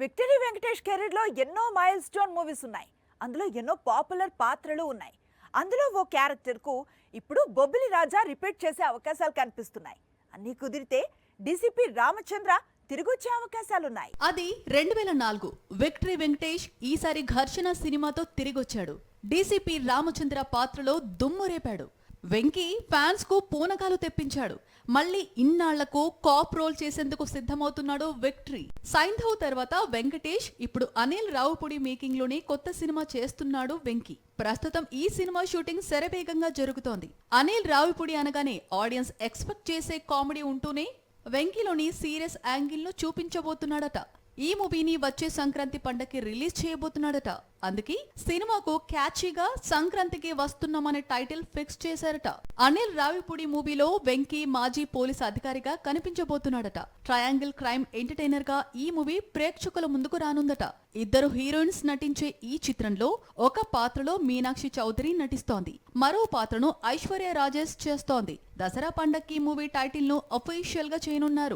Victory Venkatesh career లో ఎన్నో mile stone movies ఉన్నాయి. అందులో ఎన్నో పాపులర్ పాత్రలు ఉన్నాయి. అందులో ఓ క్యారెక్టర్ కు ఇప్పుడు బొబ్బిలి రాజా రిపీట్ చేసే అవకాశాలు కనిపిస్తున్నాయి. అన్ని కుదిరితే డీసీపీ రామచంద్ర తిరిగొచ్చే అవకాశాలున్నాయి. అది 2004 విక్టరీ వెంకటేష్ ఈసారి ఘర్షణ సినిమాతో తిరిగొచ్చాడు. డీసీపీ రామచంద్ర పాత్రలో దుమ్ము రేపాడు. వెంకీ ఫ్యాన్స్ కు పూనకాలు తెప్పించాడు. మళ్ళీ ఇన్నాళ్లకు కాప్ రోల్ చేసేందుకు సిద్ధమవుతున్నాడు విక్టరీ. సైంధవ్ తర్వాత వెంకటేష్, ఇప్పుడు అనిల్ రావుపుడి మేకింగ్ లోనే కొత్త సినిమా చేస్తున్నాడు వెంకీ. ప్రస్తుతం ఈ సినిమా షూటింగ్ శరవేగంగా జరుగుతోంది. అనిల్ రావుపుడి అనగానే ఆడియన్స్ ఎక్స్పెక్ట్ చేసే కామెడీ ఉంటూనే వెంకీలోని సీరియస్ యాంగిల్ ను చూపించబోతున్నాడట. ఈ మూవీని వచ్చే సంక్రాంతి పండగకి రిలీజ్ చేయబోతున్నాడట. అందుకే సినిమాకు క్యాచీగా సంక్రాంతికి వస్తున్నామనే టైటిల్ ఫిక్స్ చేశారట. అనిల్ రావిపూడి మూవీలో వెంకీ మాజీ పోలీస్ అధికారిగా కనిపించబోతున్నాడట. ట్రయాంగిల్ క్రైమ్ ఎంటర్టైనర్ గా ఈ మూవీ ప్రేక్షకుల ముందుకు రానుందట. ఇద్దరు హీరోయిన్స్ నటించే ఈ చిత్రంలో ఒక పాత్రలో మీనాక్షి చౌదరి నటిస్తోంది. మరో పాత్రను ఐశ్వర్య రాజేష్ చేస్తోంది. దసరా పండక్కి మూవీ టైటిల్ ను అఫీషియల్ గా చేయనున్నారు.